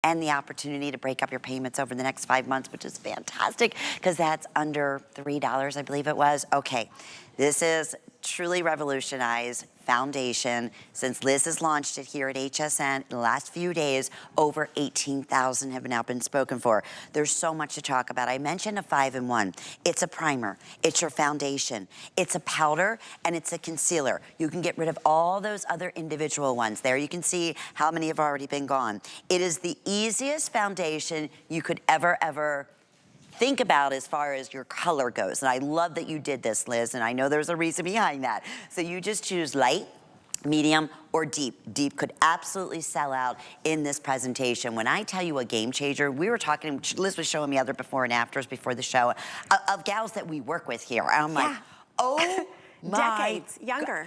and the opportunity to break up your payments over the next 5 months, which is fantastic because that's under $3, I believe it was. Okay, this is truly revolutionized foundation. Since Liz has launched it here at HSN in the last few days, over 18,000 have now been spoken for. There's so much to talk about. I mentioned a 5-in-1. It's a primer, it's your foundation, it's a powder, and it's a concealer. You can get rid of all those other individual ones. There you can see how many have already been gone. It is the easiest foundation you could ever think about as far as your color goes. And I love that you did this, Liz, and I know there's a reason behind that. So you just choose light, medium, or deep. Deep could absolutely sell out in this presentation. When I tell you a game changer, we were talking, Liz was showing me other before and afters before the show of gals that we work with here. I'm like, oh, decades younger.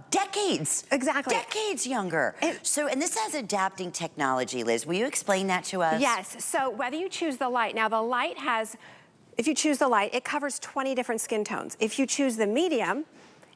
Decades. Exactly. Decades younger. And this has adapting technology, Liz. Will you explain that to us? Yes. So whether you choose the light, now the light has, if you choose the light, it covers 20 different skin tones. If you choose the medium,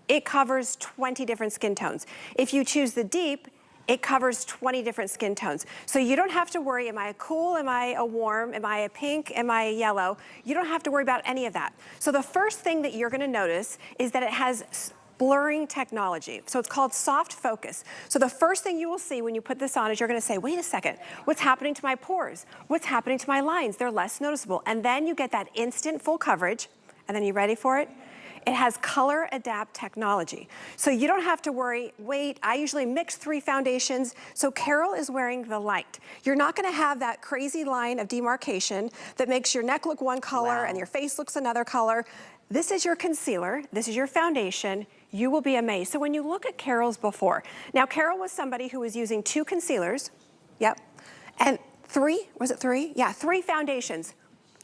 it covers 20 different skin tones. If you choose the deep, it covers 20 different skin tones. So you don't have to worry, am I a cool, am I a warm, am I a pink, am I a yellow? You don't have to worry about any of that. So the first thing that you're gonna notice is that it has blurring technology. So it's called soft focus. So the first thing you will see when you put this on is you're gonna say, wait a second, what's happening to my pores? What's happening to my lines? They're less noticeable. And then you get that instant full coverage, and then you ready for it? It has color adapt technology. So you don't have to worry, wait, I usually mix 3 foundations. So Carol is wearing the light. You're not gonna have that crazy line of demarcation that makes your neck look one color and your face looks another color. This is your concealer, this is your foundation. You will be amazed. So when you look at Carol's before, now Carol was somebody who was using 2 concealers, and 3, was it 3? Yeah, 3 foundations,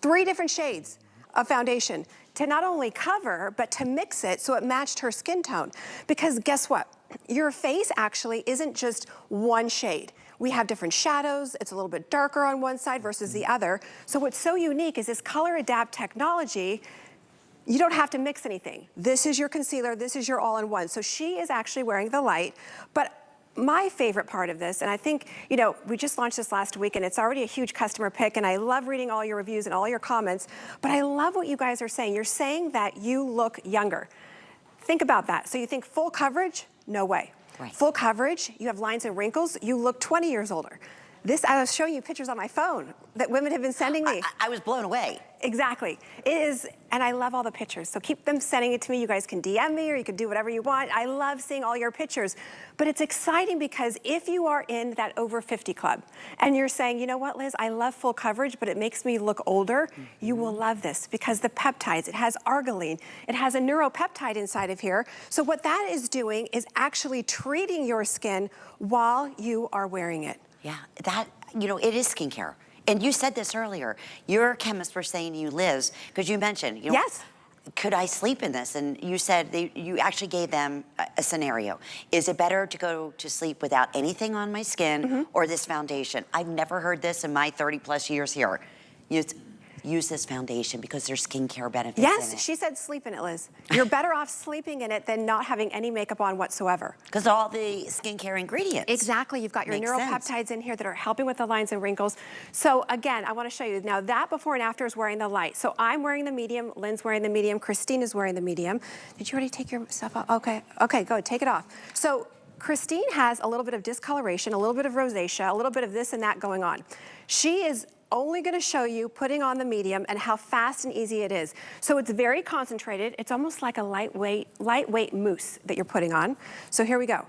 3 different shades of foundation to not only cover, but to mix it so it matched her skin tone. Because guess what? Your face actually isn't just one shade. We have different shadows. It's a little bit darker on one side versus the other. So what's so unique is this color adapt technology. You don't have to mix anything. This is your concealer, this is your all-in-one. So she is actually wearing the light, but my favorite part of this, and I think, you know, we just launched this last week and it's already a huge customer pick, and I love reading all your reviews and all your comments, but I love what you guys are saying. You're saying that you look younger. Think about that. So you think full coverage? No way. Right. Full coverage, you have lines and wrinkles, you look 20 years older. This, I was showing you pictures on my phone that women have been sending me. I was blown away. Exactly. It is, and I love all the pictures. So keep them sending it to me. You guys can DM me or you can do whatever you want. I love seeing all your pictures. But it's exciting because if you are in that over 50 club and you're saying, you know what, Liz, I love full coverage, but it makes me look older, you will love this because the peptides, it has arginine, it has a neuropeptide inside of here. So what that is doing is actually treating your skin while you are wearing it. Yeah, that, you know, it is skincare. And you said this earlier. Your chemists were saying to you, Liz, because you mentioned, you know, yes, could I sleep in this? And you said you actually gave them a scenario. Is it better to go to sleep without anything on my skin or this foundation? I've never heard this in my 30+ years here. Use this foundation because there's skincare benefits in it. Yes, she said sleep in it, Liz. You're better off sleeping in it than not having any makeup on whatsoever. Because all the skincare ingredients. Exactly, you've got your neuropeptides sense. in here that are helping with the lines and wrinkles. So again, I wanna show you, now that before and after is wearing the light. So I'm wearing the medium, Lynn's wearing the medium, Christine is wearing the medium. Did you already take your stuff off? Okay, go, take it off. So Christine has a little bit of discoloration, a little bit of rosacea, a little bit of this and that going on. She is only gonna show you putting on the medium and how fast and easy it is. So it's very concentrated. It's almost like a lightweight mousse that you're putting on. So here we go.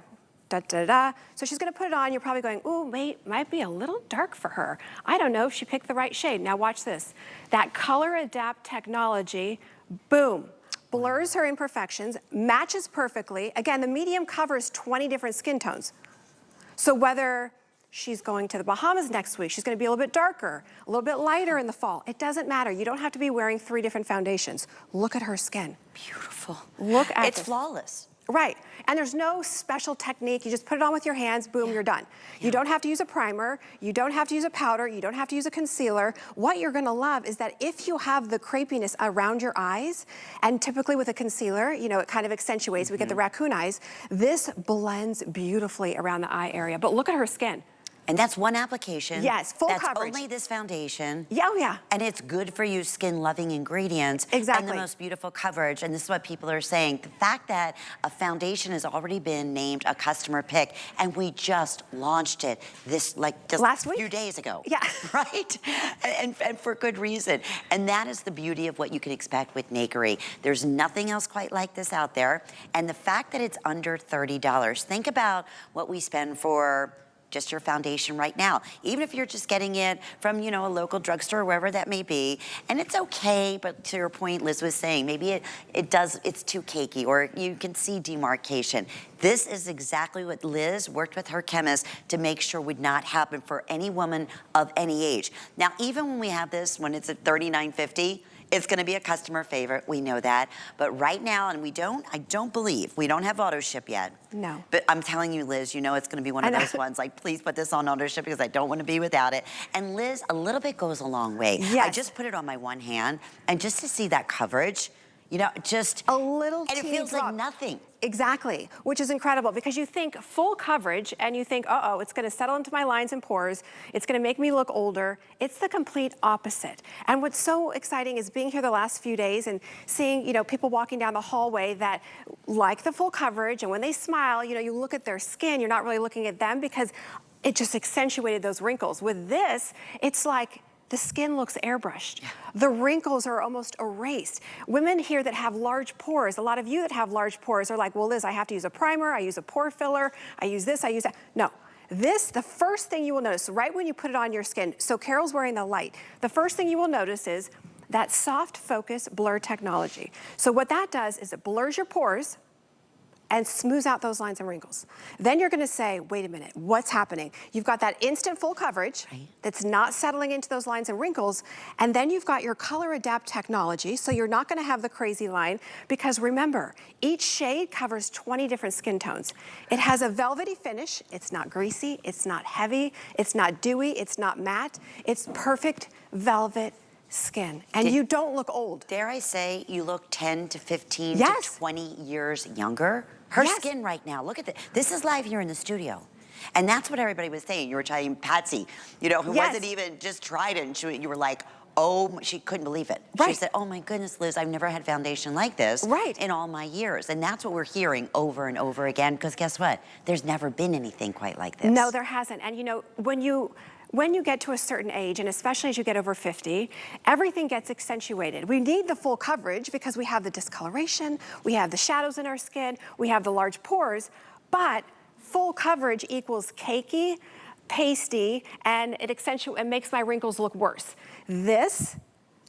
Da, da, da. So she's gonna put it on. You're probably going, ooh, wait, might be a little dark for her. I don't know if she picked the right shade. Now watch this. That color adapt technology, boom, blurs her imperfections, matches perfectly. Again, the medium covers 20 different skin tones. So whether she's going to the Bahamas next week, she's gonna be a little bit darker, a little bit lighter in the fall. It doesn't matter. You don't have to be wearing 3 different foundations. Look at her skin. Beautiful. Look at It's flawless. Right, and there's no special technique. You just put it on with your hands, boom, you're done. You don't have to use a primer, you don't have to use a powder, you don't have to use a concealer. What you're gonna love is that if you have the crepiness around your eyes, and typically with a concealer, you know, it kind of accentuates, we get the raccoon eyes, this blends beautifully around the eye area. But look at her skin. And that's one application. Yes, full that's coverage. Only this foundation. Yeah, oh yeah. And it's good for you skin-loving ingredients. Exactly. And the most beautiful coverage. And this is what people are saying. The fact that a foundation has already been named a customer pick, and we just launched it just last week? A few days ago. Yeah. Right? And for good reason. And that is the beauty of what you can expect with Nakery. There's nothing else quite like this out there. And the fact that it's under $30. Think about what we spend for just your foundation right now. Even if you're just getting it from, you know, a local drugstore, wherever that may be. And it's okay, but to your point, Liz was saying, maybe it's too cakey, or you can see demarcation. This is exactly what Liz worked with her chemist to make sure would not happen for any woman of any age. Now, even when we have this, when it's at $39.50, it's gonna be a customer favorite, we know that. But right now, and I don't believe, we don't have auto ship yet. No. But I'm telling you, Liz, you know it's gonna be one of those ones, like, please put this on auto ship because I don't wanna be without it. And Liz, a little bit goes a long way. Yes. I just put it on my one hand, and just to see that coverage, you know, just a little and it feels drop. like nothing. Exactly, which is incredible because you think full coverage and you think, uh-oh, it's gonna settle into my lines and pores, it's gonna make me look older. It's the complete opposite. And what's so exciting is being here the last few days and seeing, you know, people walking down the hallway that like the full coverage, and when they smile, you know, you look at their skin, you're not really looking at them because it just accentuated those wrinkles. With this, it's like, the skin looks airbrushed. Yeah. The wrinkles are almost erased. Women here that have large pores, a lot of you that have large pores are like, well, Liz, I have to use a primer, I use a pore filler, I use this, I use that. No, this, the first thing you will notice, right when you put it on your skin, so Carol's wearing the light, the first thing you will notice is that soft focus blur technology. So what that does is it blurs your pores and smooths out those lines and wrinkles. Then you're gonna say, wait a minute, what's happening? You've got that instant full coverage that's not settling into those lines and wrinkles, and then you've got your color adapt technology, so you're not gonna have the crazy line, because remember, each shade covers 20 different skin tones. It has a velvety finish, it's not greasy, it's not heavy, it's not dewy, it's not matte, it's perfect velvet skin, and you don't look old. Dare I say you look 10 to 15 yes. to 20 years younger? Her yes. skin right now, look at this. This is live here in the studio. And that's what everybody was saying. You were telling Patsy, you know, who yes. wasn't even just tried it, and you were like, oh, she couldn't believe it. Right. She said, oh my goodness, Liz, I've never had foundation like this right. in all my years. And that's what we're hearing over and over again, because guess what? There's never been anything quite like this. No, there hasn't. And you know, when you get to a certain age, and especially as you get over 50, everything gets accentuated. We need the full coverage because we have the discoloration, we have the shadows in our skin, we have the large pores, but full coverage equals cakey, pasty, and it makes my wrinkles look worse. This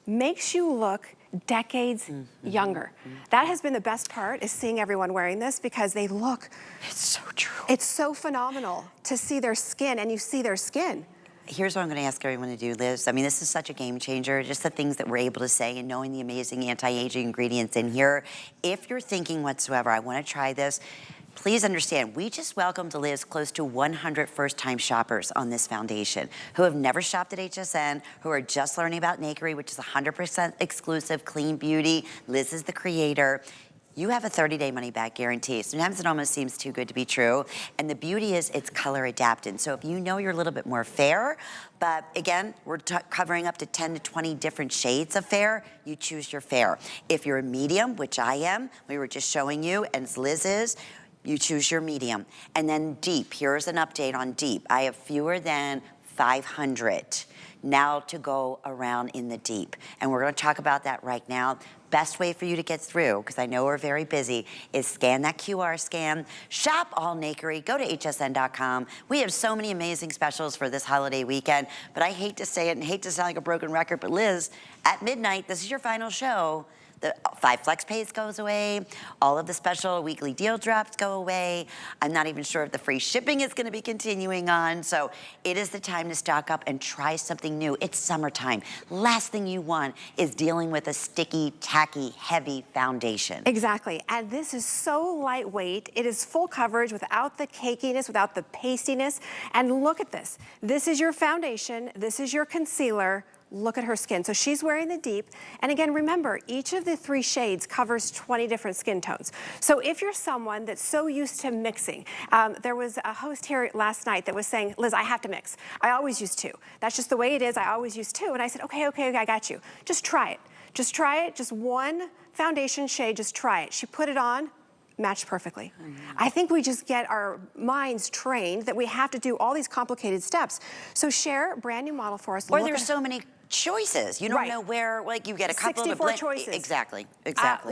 makes you look decades younger. That has been the best part, is seeing everyone wearing this, because they look, it's so true. It's so phenomenal to see their skin, and you see their skin. Here's what I'm gonna ask everyone to do, Liz. I mean, this is such a game changer, just the things that we're able to say and knowing the amazing anti-aging ingredients in here. If you're thinking whatsoever, I wanna try this, please understand, we just welcomed, Liz, close to 100 first-time shoppers on this foundation who have never shopped at HSN, who are just learning about Nakery, which is 100% exclusive, clean beauty. Liz is the creator. You have a 30-day money-back guarantee. Sometimes it almost seems too good to be true. And the beauty is it's color adapted. So if you know you're a little bit more fair, but again, we're covering up to 10 to 20 different shades of fair, you choose your fair. If you're a medium, which I am, we were just showing you, and Liz is, you choose your medium. And then deep, here's an update on deep. I have fewer than 500 now to go around in the deep. And we're gonna talk about that right now. Best way for you to get through, because I know we're very busy, is scan that QR scan, shop all Nakery, go to hsn.com. We have so many amazing specials for this holiday weekend, but I hate to say it and hate to sound like a broken record, but Liz, at midnight, this is your final show. The 5 flex pays goes away. All of the special weekly deal drops go away. I'm not even sure if the free shipping is gonna be continuing on. So it is the time to stock up and try something new. It's summertime. Last thing you want is dealing with a sticky, tacky, heavy foundation. Exactly, and this is so lightweight. It is full coverage without the cakiness, without the pastiness. And look at this. This is your foundation, this is your concealer. look at her skin. So she's wearing the deep. And again, remember, each of the 3 shades covers 20 different skin tones. So if you're someone that's so used to mixing, there was a host here last night that was saying, Liz, I have to mix. I always use 2. That's just the way it is. I always use 2. And I said, okay, I got you. Just try it. Just try it. Just one foundation shade, just try it. She put it on, matched perfectly. I think we just get our minds trained that we have to do all these complicated steps. So share a brand new model for us. Or there's so many choices. You don't know where, like you get a couple 64 of choices. Exactly.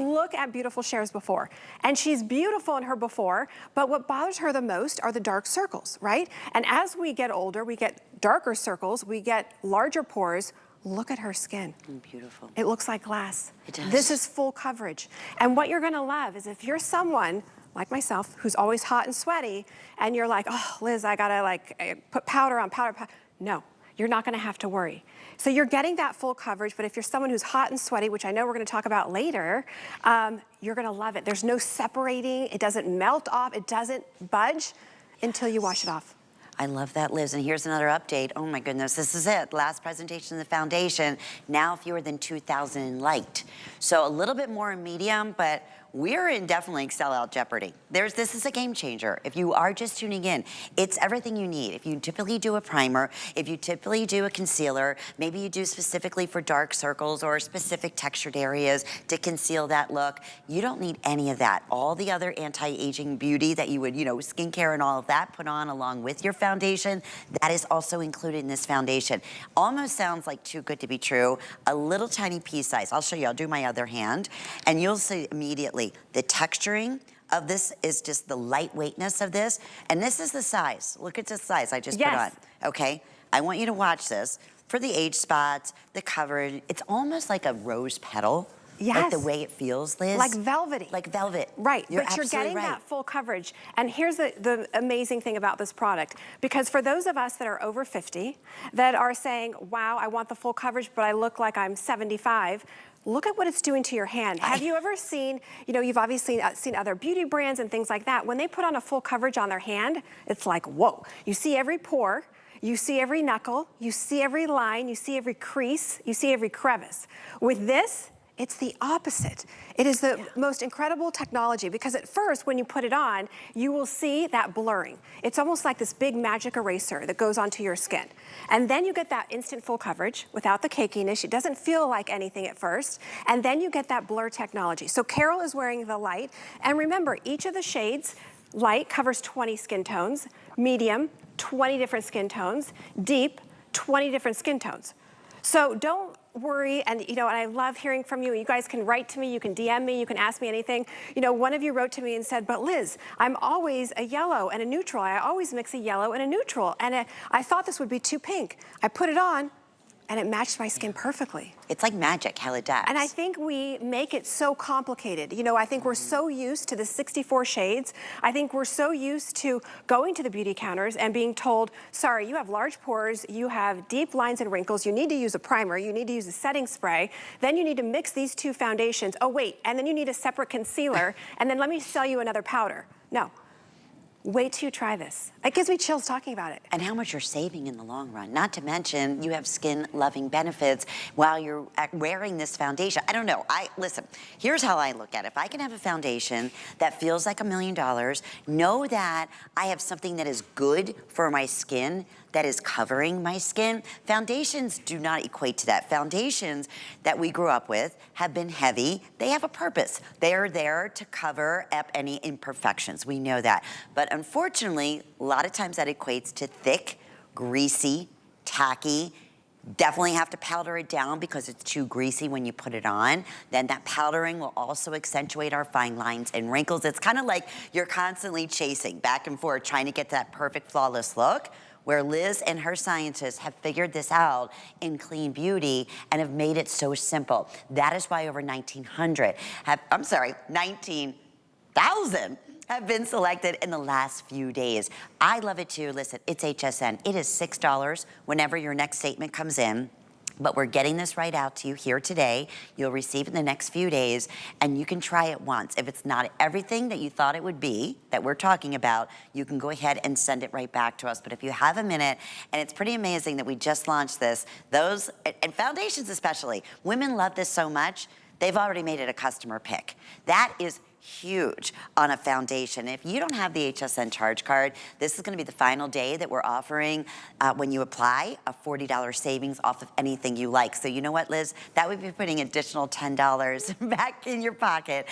Look at beautiful Cher's before. And she's beautiful in her before, but what bothers her the most are the dark circles, right? And as we get older, we get darker circles, we get larger pores. Look at her skin. Beautiful. It looks like glass. It does. This is full coverage. And what you're gonna love is if you're someone like myself who's always hot and sweaty and you're like, oh, Liz, I gotta like put powder on powder. No, you're not gonna have to worry. So you're getting that full coverage, but if you're someone who's hot and sweaty, which I know we're gonna talk about later, you're gonna love it. There's no separating, it doesn't melt off, it doesn't budge until you wash it off. I love that, Liz. And here's another update. Oh my goodness, this is it. Last presentation of the foundation, now fewer than 2,000 in light. So a little bit more in medium, but we're in definitely sellout jeopardy. This is a game changer. If you are just tuning in, it's everything you need. If you typically do a primer, if you typically do a concealer, maybe you do specifically for dark circles or specific textured areas to conceal that look, you don't need any of that. All the other anti-aging beauty that you would, skincare and all of that put on along with your foundation, that is also included in this foundation. Almost sounds like too good to be true. A little tiny pea size. I'll show you, I'll do my other hand, and you'll see immediately the texturing of this is just the lightweightness of this. And this is the size. Look at the size I just put on, okay? I want you to watch this. For the age spots, the coverage, it's almost like a rose petal. Yes. Like the way it feels, Liz. Like velvety. Like velvet. Right, You're but you're getting right. that full coverage. And here's the amazing thing about this product. Because for those of us that are over 50, that are saying, wow, I want the full coverage, but I look like I'm 75, look at what it's doing to your hand. Have you ever seen, you've obviously seen other beauty brands and things like that. When they put on a full coverage on their hand, it's like, whoa. You see every pore, you see every knuckle, you see every line, you see every crease, you see every crevice. With this, it's the opposite. It is the most incredible technology because at first when you put it on, you will see that blurring. It's almost like this big magic eraser that goes onto your skin. And then you get that instant full coverage without the cakiness. It doesn't feel like anything at first. And then you get that blur technology. So Carol is wearing the light. And remember, each of the shades, light covers 20 skin tones, medium, 20 different skin tones, deep, 20 different skin tones. So don't worry, and and I love hearing from you. You guys can write to me, you can DM me, you can ask me anything. One of you wrote to me and said, but Liz, I'm always a yellow and a neutral. I always mix a yellow and a neutral. And I thought this would be too pink. I put it on, and it matched my skin perfectly. It's like magic, how it does. And I think we make it so complicated. I think we're so used to the 64 shades. I think we're so used to going to the beauty counters and being told, sorry, you have large pores, you have deep lines and wrinkles, you need to use a primer, you need to use a setting spray, then you need to mix these 2 foundations. Oh wait, and then you need a separate concealer, and then let me sell you another powder. No. Wait till you try this. It gives me chills talking about it. And how much you're saving in the long run. Not to mention, you have skin-loving benefits while you're wearing this foundation. I don't know. Listen, here's how I look at it. If I can have a foundation that feels like $1 million, know that I have something that is good for my skin, that is covering my skin. Foundations do not equate to that. Foundations that we grew up with have been heavy. They have a purpose. They are there to cover up any imperfections. We know that. But unfortunately, a lot of times that equates to thick, greasy, tacky. Definitely have to powder it down because it's too greasy when you put it on. Then that powdering will also accentuate our fine lines and wrinkles. It's kind of like you're constantly chasing back and forth, trying to get to that perfect, flawless look, where Liz and her scientists have figured this out in clean beauty and have made it so simple. That is why over 19,000 have been selected in the last few days. I love it too. Listen, it's HSN. It is $6 whenever your next statement comes in. But we're getting this right out to you here today. You'll receive it in the next few days, and you can try it once. If it's not everything that you thought it would be, that we're talking about, you can go ahead and send it right back to us. But if you have a minute, and it's pretty amazing that we just launched this, and foundations especially, women love this so much, they've already made it a customer pick. That is huge on a foundation. If you don't have the HSN charge card, this is going to be the final day that we're offering when you apply a $40 savings off of anything you like. So you know what, Liz? That would be putting additional $10 back in your pocket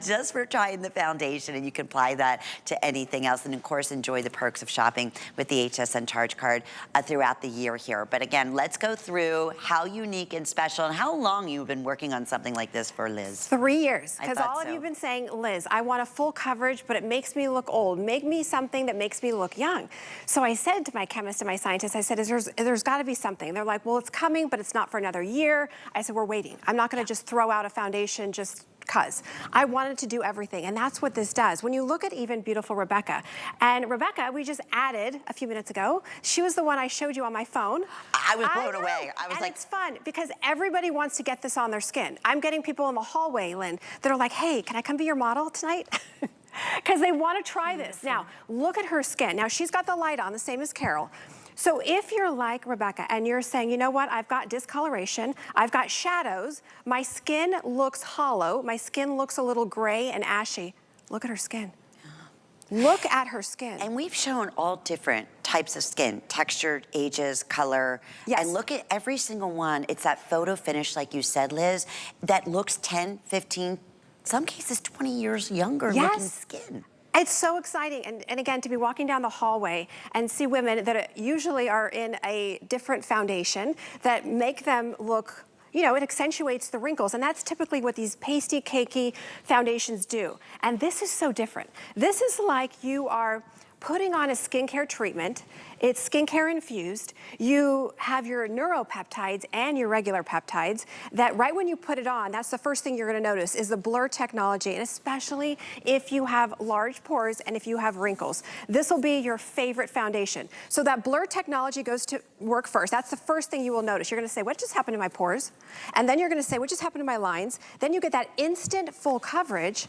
just for trying the foundation, and you can apply that to anything else. And of course, enjoy the perks of shopping with the HSN charge card throughout the year here. But again, let's go through how unique and special and how long you've been working on something like this for, Liz. 3 years, because all so. of you have been saying, Liz, I want a full coverage, but it makes me look old. Make me something that makes me look young. So I said to my chemist and my scientist, I said, there's got to be something. They're like, well, it's coming, but it's not for another year. I said, we're waiting. I'm not going to just throw out a foundation just because. I wanted to do everything, and that's what this does. When you look at even beautiful Rebecca, and Rebecca, we just added a few minutes ago, she was the one I showed you on my phone. I was blown away. I was and like, it's fun because everybody wants to get this on their skin. I'm getting people in the hallway, Lynn, that are like, hey, can I come be your model tonight? Because they want to try this. Now, look at her skin. Now, she's got the light on, the same as Carol. So if you're like Rebecca and you're saying, you know what, I've got discoloration, I've got shadows, my skin looks hollow, my skin looks a little gray and ashy, look at her skin. Look at her skin. And we've shown all different types of skin, textured, ages, color. Yes. And look at every single one. It's that photo finish, like you said, Liz, that looks 10, 15, some cases 20 years younger looking skin. It's so exciting, and again, to be walking down the hallway and see women that usually are in a different foundation that make them look, you know, it accentuates the wrinkles, and that's typically what these pasty, cakey foundations do. And this is so different. This is like you are putting on a skincare treatment. It's skincare infused. You have your neuropeptides and your regular peptides that right when you put it on, that's the first thing you're gonna notice is the blur technology, and especially if you have large pores and if you have wrinkles. This will be your favorite foundation. So that blur technology goes to work first. That's the first thing you will notice. You're gonna say, what just happened to my pores? And then you're gonna say, what just happened to my lines? Then you get that instant full coverage.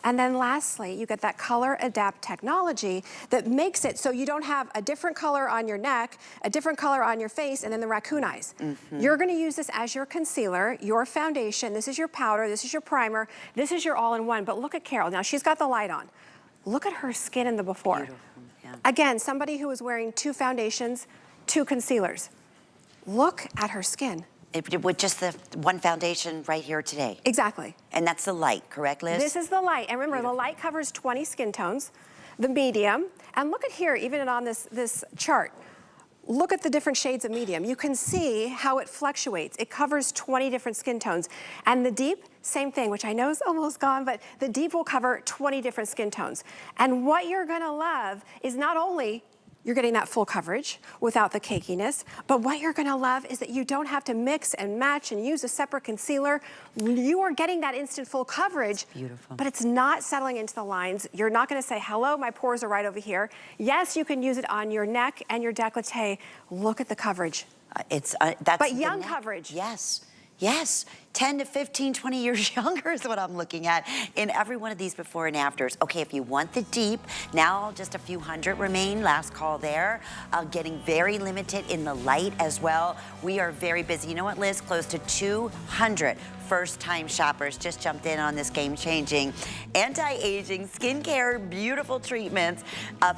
And then lastly, you get that color adapt technology that makes it so you don't have a different color on your neck, a different color on your face, and then the raccoon eyes. You're gonna use this as your concealer, your foundation, this is your powder, this is your primer, this is your all-in-one. But look at Carol, now she's got the light on. Look at her skin in the before. Beautiful. Yeah. Again, somebody who is wearing 2 foundations, 2 concealers. Look at her skin. With just the one foundation right here today. Exactly. And that's the light, correct, Liz? This is the light. And remember, the light covers 20 skin tones, the medium. And look at here, even on this chart, look at the different shades of medium. You can see how it fluctuates. It covers 20 different skin tones. And the deep, same thing, which I know is almost gone, but the deep will cover 20 different skin tones. And what you're gonna love is not only you're getting that full coverage without the cakiness, but what you're gonna love is that you don't have to mix and match and use a separate concealer. You are getting that instant full coverage, beautiful. But it's not settling into the lines. You're not gonna say, hello, my pores are right over here. Yes, you can use it on your neck and your décolleté. Look at the coverage. That's but young coverage. Yes. Yes, 10 to 15, 20 years younger is what I'm looking at in every one of these before and afters. Okay, if you want the deep, now just a few hundred remain, last call there. Getting very limited in the light as well. We are very busy. You know what, Liz? Close to 200 first-time shoppers just jumped in on this game-changing anti-aging skincare beautiful treatments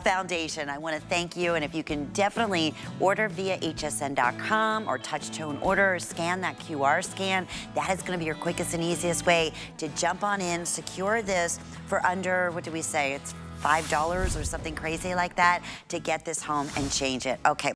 foundation. I want to thank you, and if you can definitely order via hsn.com or touch tone order or scan that QR scan, that is going to be your quickest and easiest way to jump on in, secure this for under, what do we say, it's $5 or something crazy like that to get this home and change it. Okay.